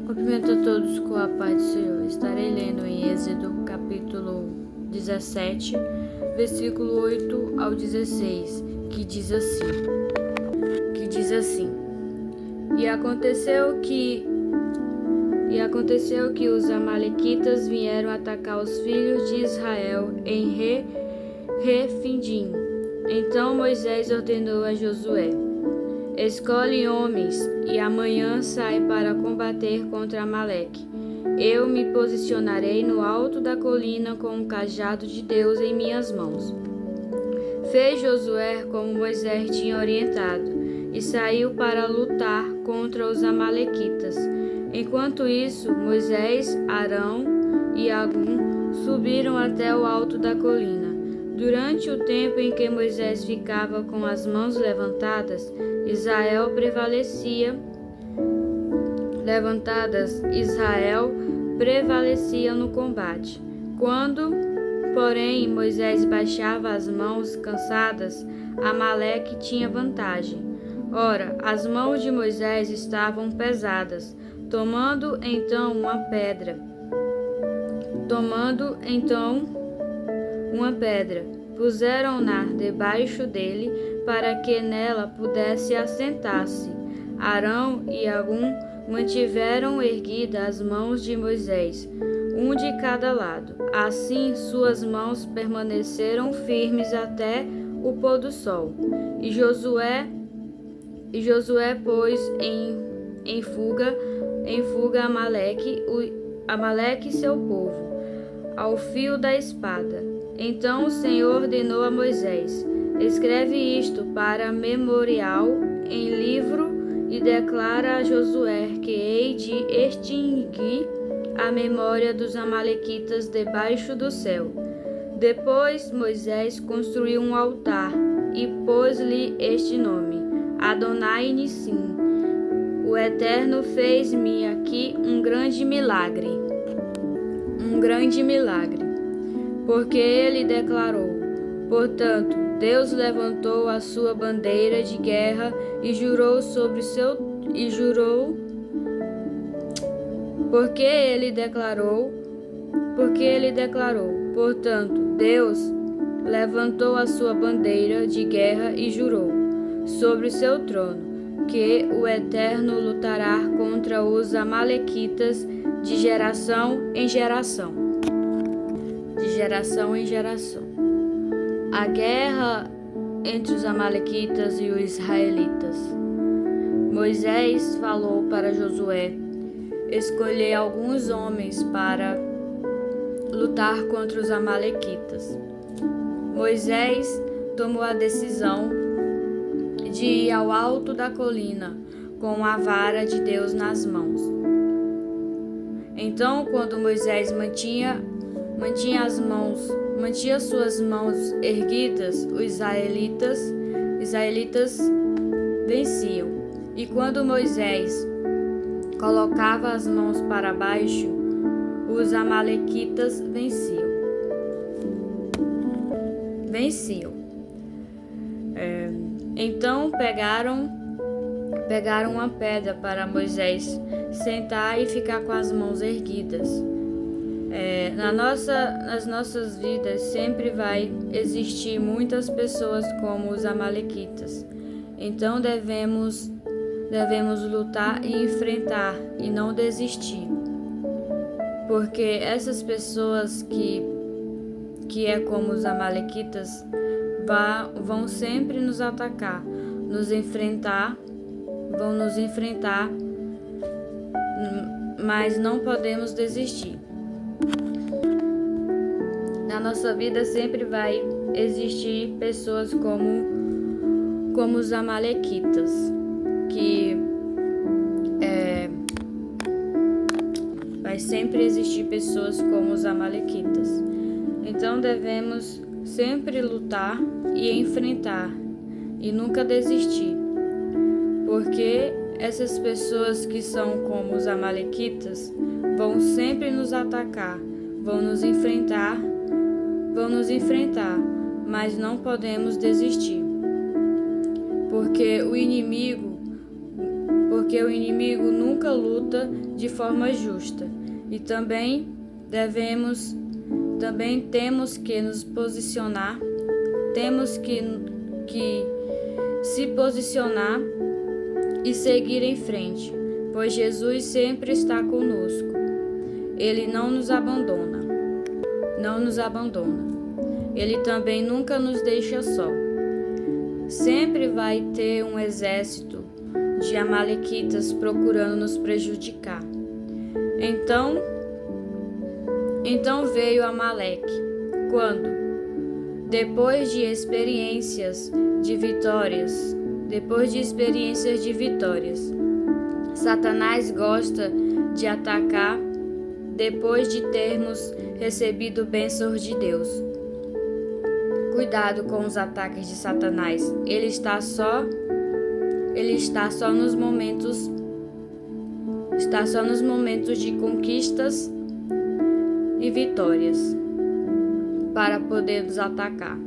Cumprimento a todos com a paz do Senhor. Estarei lendo em Êxodo, capítulo 17, versículo 8 ao 16, que diz assim: E aconteceu que os amalequitas vieram atacar os filhos de Israel em Refidim. Então Moisés ordenou a Josué: Escolhe homens e amanhã sai para combater contra Amaleque. Eu me posicionarei no alto da colina com o cajado de Deus em minhas mãos. Fez Josué como Moisés tinha orientado e saiu para lutar contra os amalequitas. Enquanto isso, Moisés, Arão e Agum subiram até o alto da colina. Durante o tempo em que Moisés ficava com as mãos levantadas, Israel prevalecia no combate. Quando, porém, Moisés baixava as mãos cansadas, Amaleque tinha vantagem. Ora, as mãos de Moisés estavam pesadas. Tomando então uma pedra, puseram-na debaixo dele para que nela pudesse assentar-se. Arão e Agum mantiveram erguidas as mãos de Moisés, um de cada lado. Assim suas mãos permaneceram firmes até o pôr do sol. E Josué pôs em fuga Amaleque e seu povo, ao fio da espada. Então o Senhor ordenou a Moisés: Escreve isto para memorial em livro e declara a Josué que hei de extinguir a memória dos amalequitas debaixo do céu. Depois Moisés construiu um altar e pôs-lhe este nome: Adonai Nissim. O Eterno fez-me aqui um grande milagre. Porque ele declarou. Portanto, Deus levantou a sua bandeira de guerra e jurou sobre porque ele declarou. Portanto, Deus levantou a sua bandeira de guerra e jurou sobre o seu trono que o Eterno lutará contra os amalequitas de geração em geração. A guerra entre os amalequitas e os israelitas. Moisés falou para Josué escolher alguns homens para lutar contra os amalequitas. Moisés tomou a decisão de ir ao alto da colina com a vara de Deus nas mãos. Então, quando Moisés mantinha suas mãos erguidas, os israelitas venciam. E quando Moisés colocava as mãos para baixo, os amalequitas venciam. Então pegaram uma pedra para Moisés sentar e ficar com as mãos erguidas. Nas nossas vidas sempre vai existir muitas pessoas como os amalequitas. Então devemos lutar e enfrentar e não desistir. Porque essas pessoas que é como os amalequitas vão sempre nos atacar, vão nos enfrentar, mas não podemos desistir. Na nossa vida sempre vai existir pessoas como os amalequitas, vai sempre existir pessoas como os amalequitas. Então devemos sempre lutar e enfrentar e nunca desistir, porque essas pessoas que são como os amalequitas vão sempre nos atacar, vão nos enfrentar, mas não podemos desistir, porque porque o inimigo nunca luta de forma justa, e também temos que nos posicionar, temos que se posicionar e seguir em frente, pois Jesus sempre está conosco. Ele não nos abandona. Ele também nunca nos deixa só. Sempre vai ter um exército de amalequitas procurando nos prejudicar. Então veio Amaleque, quando, depois de experiências de vitórias, Satanás gosta de atacar depois de termos recebido bênçãos de Deus. Cuidado com os ataques de Satanás. Ele está só nos momentos de conquistas e vitórias para poder nos atacar.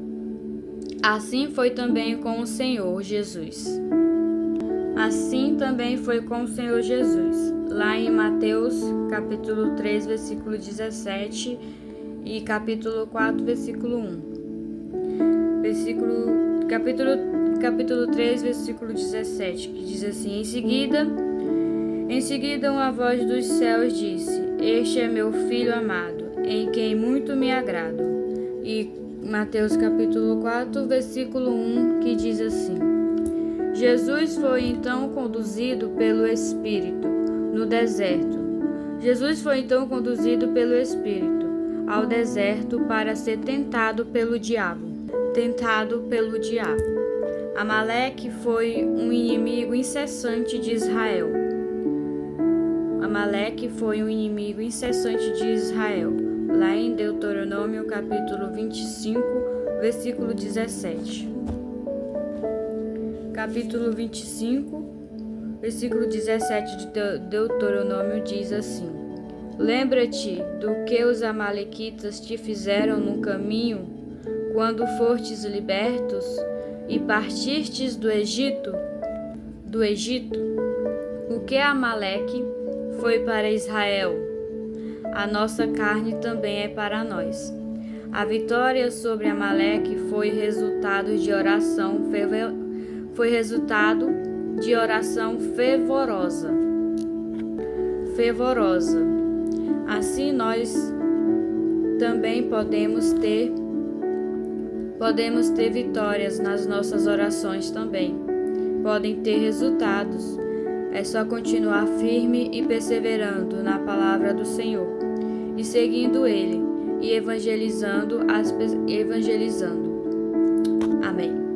Assim foi também com o Senhor Jesus. Lá em Mateus, capítulo 3, versículo 17 e capítulo 4, versículo 1. Capítulo 3, versículo 17, que diz assim: Em seguida uma voz dos céus disse: Este é meu filho amado, em quem muito me agrado. E Mateus capítulo 4, versículo 1, que diz assim: Jesus foi então conduzido pelo Espírito no deserto. Ao deserto para ser tentado pelo diabo. Amaleque foi um inimigo incessante de Israel. Lá em Deuteronômio capítulo 25, versículo 17. Capítulo 25, versículo 17 de Deuteronômio diz assim: Lembra-te do que os amalequitas te fizeram no caminho, quando fostes libertos e partistes do Egito? O que Amaleque foi para Israel, a nossa carne também é para nós. A vitória sobre Amaleque foi resultado de oração fervorosa. Assim nós também podemos ter vitórias nas nossas orações também. Podem ter resultados. É só continuar firme e perseverando na palavra do Senhor e seguindo Ele e evangelizando. Amém.